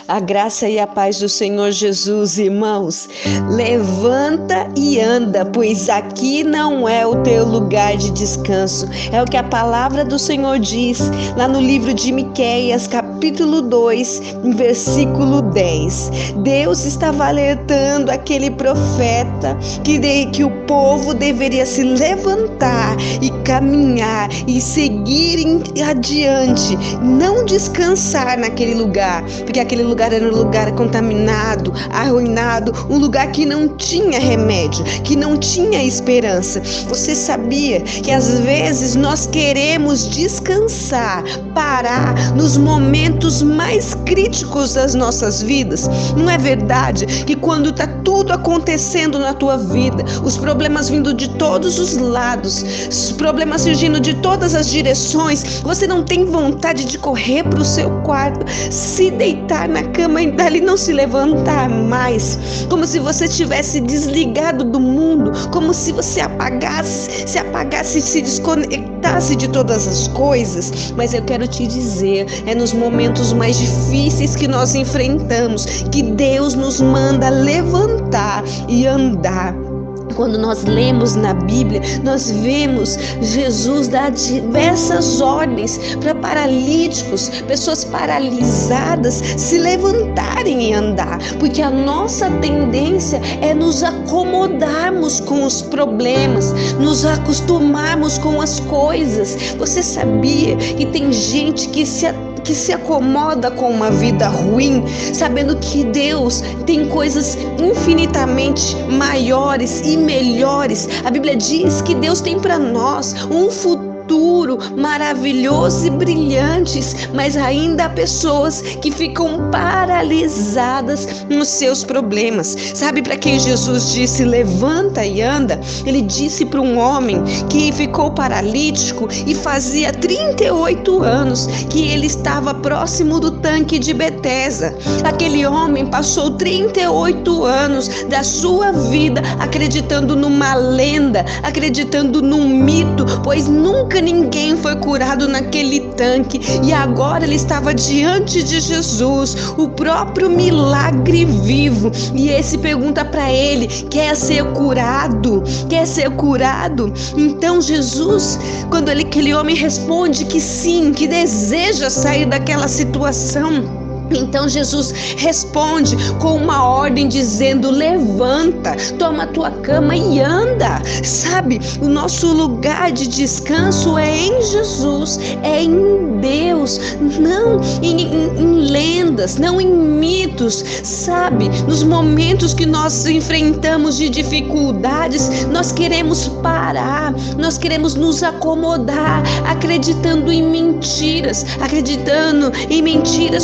A graça e a paz do Senhor Jesus, irmãos. Levanta e anda, pois aqui não é o teu lugar de descanso. É o que a palavra do Senhor diz lá no livro de Miqueias, capítulo 2, versículo 10. Deus estava alertando aquele profeta que o povo deveria se levantar e caminhar e seguir adiante, não descansar naquele lugar, porque aquele lugar era um lugar contaminado, arruinado, um lugar que não tinha remédio, que não tinha esperança. Você sabia que às vezes nós queremos descansar, parar nos momentos mais críticos das nossas vidas? Não é verdade que quando está tudo acontecendo na tua vida, os problemas vindo de todos os lados, os problemas surgindo de todas as direções, você não tem vontade de correr para o seu quarto, se deitar na cama e dali não se levantar mais, como se você tivesse desligado do mundo, como se você apagasse, se desconectasse de todas as coisas? Mas eu quero te dizer, é nos momentos mais difíceis que nós enfrentamos que Deus nos manda levantar e andar. Quando nós lemos na Bíblia, nós vemos Jesus dar diversas ordens para paralíticos, pessoas paralisadas, se levantarem e andar, porque a nossa tendência é nos acomodarmos com os problemas, nos acostumarmos com as coisas. Você sabia que tem gente que se acomoda com uma vida ruim, sabendo que Deus tem coisas infinitamente maiores e melhores? A Bíblia diz que Deus tem para nós um futuro maravilhoso e brilhantes, mas ainda há pessoas que ficam paralisadas nos seus problemas. Sabe para quem Jesus disse levanta e anda? Ele disse para um homem que ficou paralítico e fazia 38 anos que ele estava próximo do tanque de Betesda. Aquele homem passou 38 anos da sua vida acreditando numa lenda, acreditando num mito, pois nunca ninguém foi curado naquele tanque, e agora ele estava diante de Jesus, o próprio milagre vivo, e esse pergunta para ele: quer ser curado? Quer ser curado? Então Jesus, quando aquele homem responde que sim, que deseja sair daquela situação, então Jesus responde com uma ordem dizendo: levanta, toma a tua cama e anda. Sabe, o nosso lugar de descanso é em Jesus, é em Deus, não em lendas, não em mitos. Sabe, nos momentos que nós enfrentamos de dificuldades, nós queremos parar, nós queremos nos acomodar, acreditando em mentiras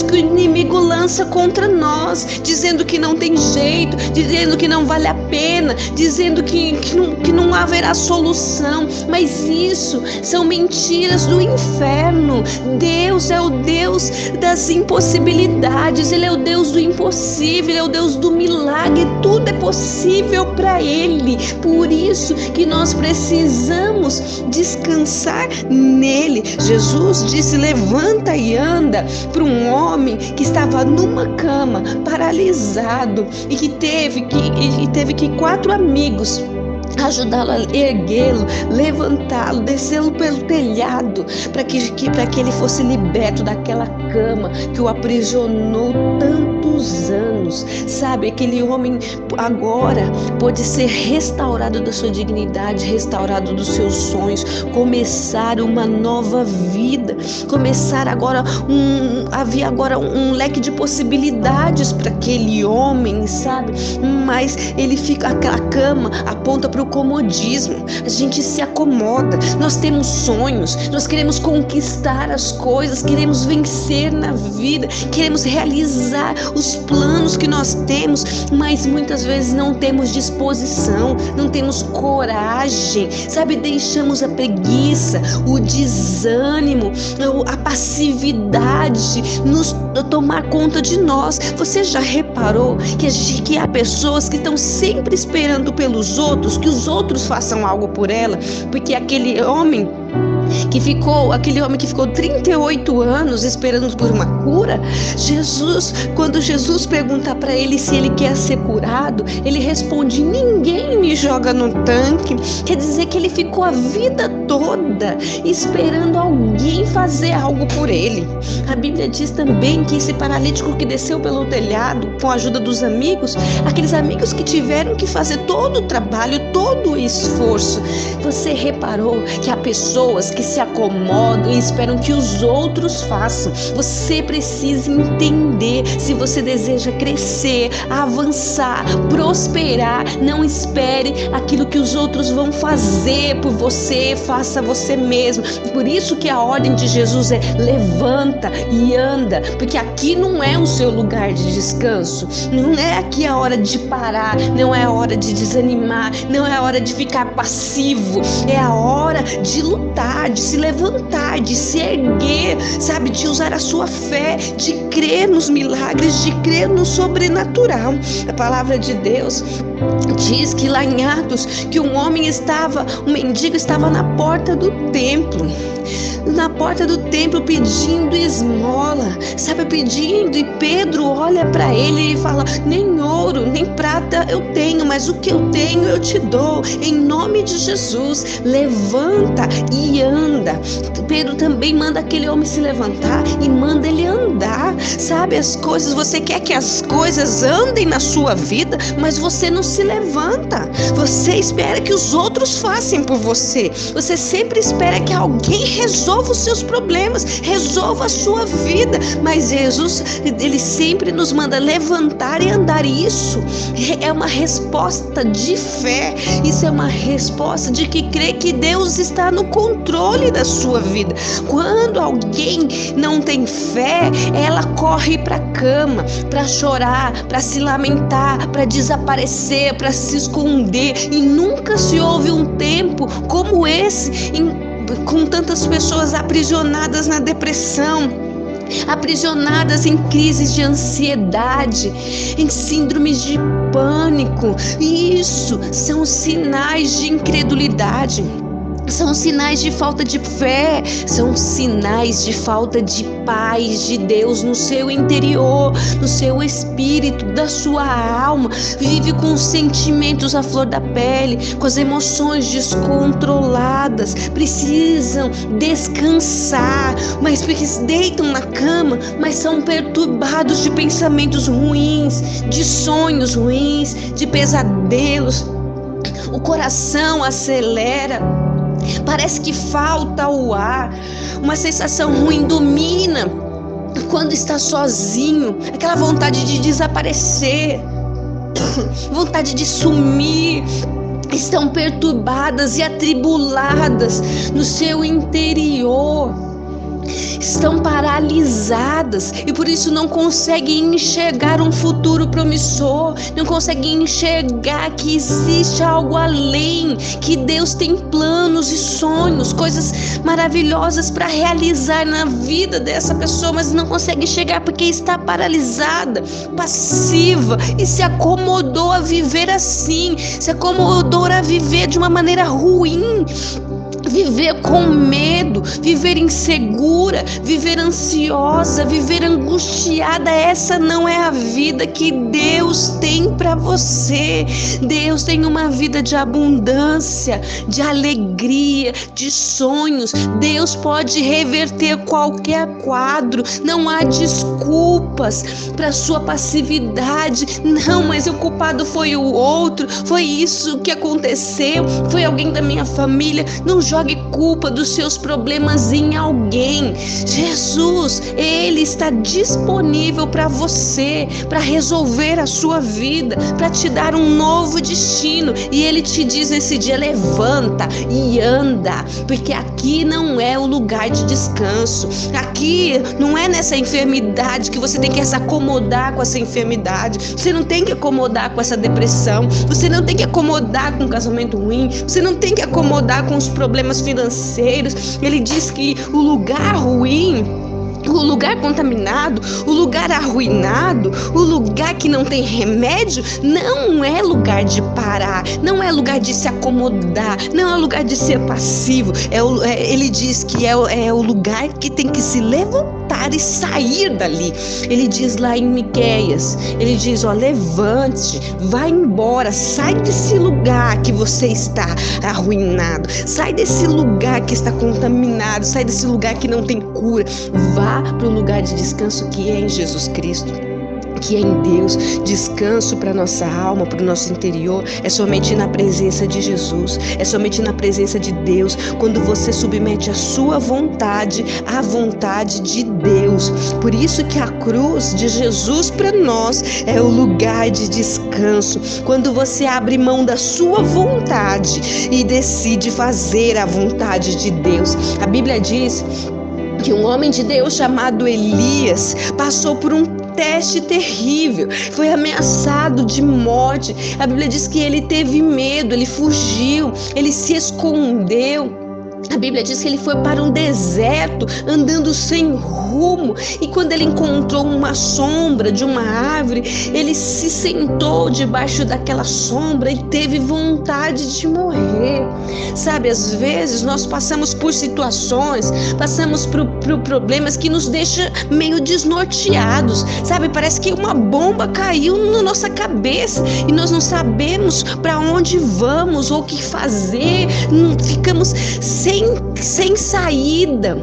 que o inimigo lança contra nós, dizendo que não tem jeito, dizendo que não vale a pena, dizendo que não haverá solução. Mas isso são mentiras do inferno. Deus é o Deus das impossibilidades, Ele é o Deus do impossível, Ele é o Deus do milagre, tudo é possível para Ele. Por isso que nós precisamos descansar nele. Jesus disse: levanta e anda, para um homem que estava numa cama, paralisado, e que teve que 4 amigos ajudá-lo a erguê-lo, levantá-lo, descê-lo pelo telhado, para que ele fosse liberto daquela cama que o aprisionou tantos anos. Sabe, aquele homem agora pode ser restaurado da sua dignidade, restaurado dos seus sonhos, começar uma nova vida, começar agora havia agora um leque de possibilidades para aquele homem, sabe? Mas ele fica, aquela cama aponta para o comodismo. A gente se acomoda, nós temos sonhos, nós queremos conquistar as coisas, queremos vencer na vida, queremos realizar os planos que nós temos, mas muitas vezes não temos disposição, não temos coragem, sabe? Deixamos a preguiça, o desânimo, a passividade nos tomar conta de nós. Você já reparou que há pessoas que estão sempre esperando pelos outros, que os outros façam algo por ela? Porque aquele homem aquele homem que ficou 38 anos esperando por uma cura, quando Jesus pergunta para ele se ele quer ser curado, ele responde: ninguém me joga no tanque. Quer dizer que ele ficou a vida toda esperando alguém fazer algo por ele. A Bíblia diz também que esse paralítico que desceu pelo telhado com a ajuda dos amigos, aqueles amigos que tiveram que fazer todo o trabalho, todo o esforço. Você reparou que há pessoas que se acomodam e esperam que os outros façam? Você precisa entender: se você deseja crescer, avançar, prosperar, não espere aquilo que os outros vão fazer por você, faça você mesmo. Por isso que a ordem de Jesus é: levanta e anda, porque aqui não é o seu lugar de descanso, não é aqui a hora de parar, não é a hora de desanimar, não é a hora de ficar passivo, é a hora de lutar, de se levantar, de se erguer, sabe, de usar a sua fé, de crer nos milagres, de crer no sobrenatural. A palavra de Deus diz que lá em Atos, que um mendigo estava na porta do templo, pedindo esmola, sabe, pedindo, e Pedro olha para ele e fala: nem ouro, nem prata eu tenho, mas o que eu tenho eu te dou, em nome de Jesus, levanta e anda. Pedro também manda aquele homem se levantar e manda ele andar, sabe, você quer que as coisas andem na sua vida, mas você não se levanta, você espera que os outros façam por você, você sempre espera que alguém resolva os seus problemas, resolva a sua vida, mas Jesus, ele sempre nos manda levantar e andar. E isso é uma resposta de fé, isso é uma resposta de que crê que Deus está no controle da sua vida. Quando alguém não tem fé, ela corre para a cama, para chorar, para se lamentar, para desaparecer, para se esconder, e nunca se houve um tempo como esse, com tantas pessoas aprisionadas na depressão, aprisionadas em crises de ansiedade, em síndromes de pânico. Isso são sinais de incredulidade, são sinais de falta de fé, são sinais de falta de paz de Deus no seu interior, no seu espírito, da sua alma. Vive com os sentimentos à flor da pele, com as emoções descontroladas, precisam descansar, mas porque se deitam na cama, mas são perturbados de pensamentos ruins, de sonhos ruins, de pesadelos. O coração acelera, parece que falta o ar, uma sensação ruim domina quando está sozinho, aquela vontade de desaparecer, vontade de sumir. Estão perturbadas e atribuladas no seu interior, estão paralisadas e por isso não conseguem enxergar um futuro promissor, não conseguem enxergar que existe algo além, que Deus tem planos e sonhos, coisas maravilhosas para realizar na vida dessa pessoa, mas não consegue enxergar porque está paralisada, passiva, e se acomodou a viver assim, se acomodou a viver de uma maneira ruim, viver com medo, viver insegura, viver ansiosa, viver angustiada. Essa não é a vida que Deus tem para você. Deus tem uma vida de abundância, de alegria, de sonhos. Deus pode reverter qualquer quadro. Não há desculpas para sua passividade. Não, mas o culpado foi o outro, foi isso que aconteceu, foi alguém da minha família. Não jogue culpa dos seus problemas em alguém. Jesus, Ele está disponível para você, para resolver a sua vida, para te dar um novo destino. E Ele te diz nesse dia: levanta e anda, porque aqui não é o lugar de descanso. Aqui não é nessa enfermidade que você tem que se acomodar com essa enfermidade. Você não tem que acomodar com essa depressão. Você não tem que acomodar com um casamento ruim. Você não tem que acomodar com os problemas financeiros. Ele diz que o lugar ruim O lugar contaminado, o lugar arruinado, o lugar que não tem remédio, não é lugar de parar, não é lugar de se acomodar, não é lugar de ser passivo. Ele diz que é o lugar que tem que se levantar e sair dali. Ele diz lá em Miqueias, ele diz, levante-se, vai embora, sai desse lugar que você está arruinado, sai desse lugar que está contaminado, sai desse lugar que não tem cura, vá para o lugar de descanso que é em Jesus Cristo, que é em Deus. Descanso para nossa alma, para o nosso interior, é somente na presença de Jesus, é somente na presença de Deus, quando você submete a sua vontade à vontade de Deus. Por isso que a cruz de Jesus para nós é o lugar de descanso, quando você abre mão da sua vontade e decide fazer a vontade de Deus. A Bíblia diz que um homem de Deus chamado Elias passou por um teste terrível, foi ameaçado de morte. A Bíblia diz que ele teve medo, ele fugiu, ele se escondeu. A Bíblia diz que ele foi para um deserto, andando sem rumo, e quando ele encontrou uma sombra de uma árvore, ele se sentou debaixo daquela sombra e teve vontade de morrer. Sabe, às vezes nós passamos por situações, passamos por problemas que nos deixam meio desnorteados, sabe, parece que uma bomba caiu na nossa cabeça e nós não sabemos para onde vamos ou o que fazer, ficamos sem saída.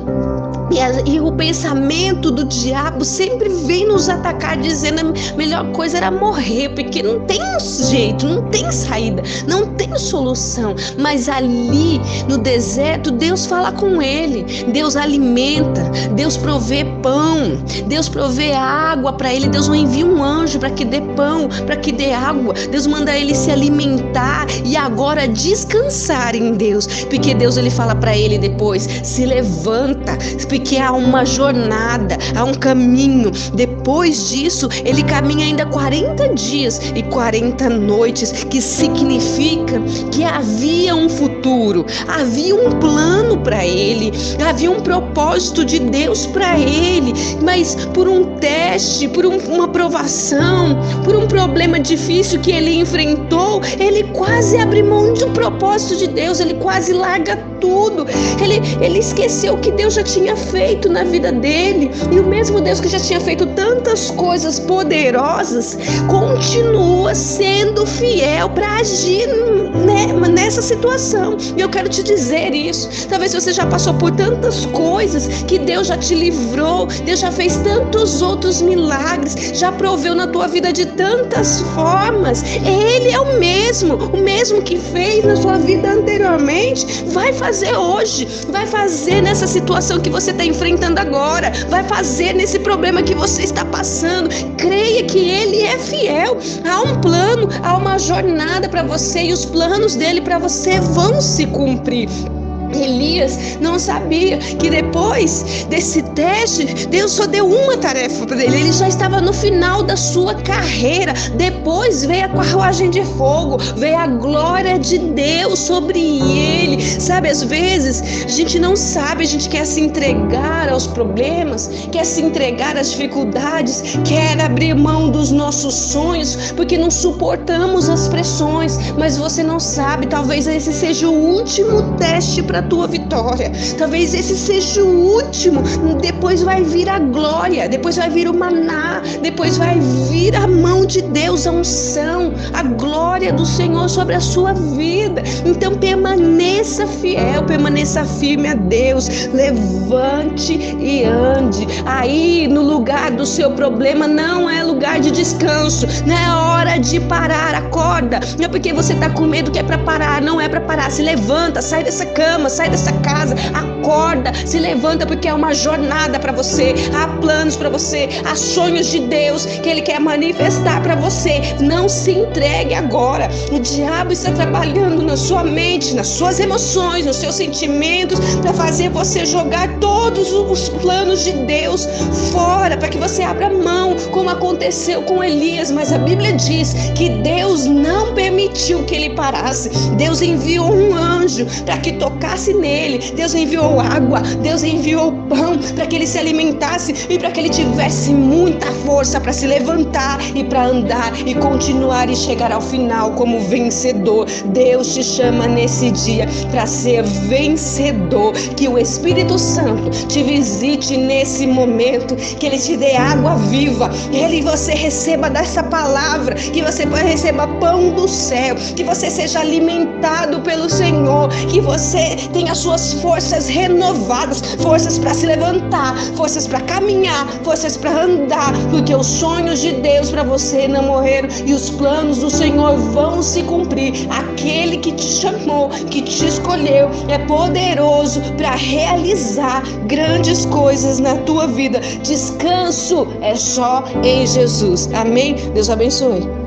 E o pensamento do diabo sempre vem nos atacar dizendo a melhor coisa era morrer, porque não tem jeito, não tem saída, não tem solução. Mas ali no deserto Deus fala com ele, Deus alimenta, Deus provê pão, Deus provê água para ele. Deus não envia um anjo para que dê pão, para que dê água. Deus manda ele se alimentar e agora descansar em Deus, porque Deus ele fala para ele depois, se levanta, porque há uma jornada, há um caminho. Depois disso, ele caminha ainda 40 dias e 40 noites, que significa que havia um futuro, havia um plano para ele, havia um propósito de Deus para ele, mas por um teste, por uma provação, por um problema difícil que ele enfrentou, ele quase abre mão do propósito de Deus, ele quase larga tudo, ele esqueceu que Deus já tinha feito na vida dele, e o mesmo Deus que já tinha feito tantas coisas poderosas continua sendo fiel para agir nessa situação. E eu quero te dizer isso, talvez você já passou por tantas coisas que Deus já te livrou, Deus já fez tantos outros milagres, já proveu na tua vida de tantas formas. Ele é o mesmo que fez na sua vida anteriormente, vai fazer hoje, vai fazer nessa situação que você está enfrentando agora, vai fazer nesse problema que você está passando. Creia que Ele é fiel. Há um plano, há uma jornada para você, e os planos dele para você vão se cumprir. Elias não sabia que depois desse teste, Deus só deu uma tarefa para ele. Ele já estava no final da sua carreira. Depois veio a carruagem de fogo, veio a glória de Deus sobre ele. Sabe, às vezes a gente não sabe, a gente quer se entregar aos problemas, quer se entregar às dificuldades, quer abrir mão dos nossos sonhos, porque não suportamos as pressões. Mas você não sabe, talvez esse seja o último teste para tua vitória, talvez esse seja o último. Depois vai vir a glória, depois vai vir o maná, depois vai vir a mão de Deus, a unção, a glória do Senhor sobre a sua vida. Então permaneça fiel, permaneça firme a Deus, levante e ande. Aí no lugar do seu problema não é lugar de descanso, não é hora de parar. Acorda, não é porque você está com medo que é para parar, não é para parar. Se levanta, sai dessa cama, sai dessa casa, acorda, se levanta, porque é uma jornada para você. Há planos para você, há sonhos de Deus que Ele quer manifestar para você. Não se entregue agora. O diabo está trabalhando na sua mente, nas suas emoções, nos seus sentimentos, para fazer você jogar todos os planos de Deus fora, para que você abra mão, como aconteceu com Elias. Mas a Bíblia diz que Deus não permitiu que ele parasse. Deus enviou um anjo para que tocasse focasse nele. Deus enviou água, Deus enviou pão para que ele se alimentasse e para que ele tivesse muita força para se levantar e para andar e continuar e chegar ao final como vencedor. Deus te chama nesse dia para ser vencedor. Que o Espírito Santo te visite nesse momento, que ele te dê água viva, que você receba dessa palavra, que você receba pão do céu, que você seja alimentado pelo Senhor, que você tenha suas forças renovadas, forças para se levantar, forças para caminhar, forças para andar, porque os sonhos de Deus para você não morreram e os planos do Senhor vão se cumprir. Aquele que te chamou, que te escolheu, é poderoso para realizar grandes coisas na tua vida. Descanso é só em Jesus. Amém? Deus abençoe.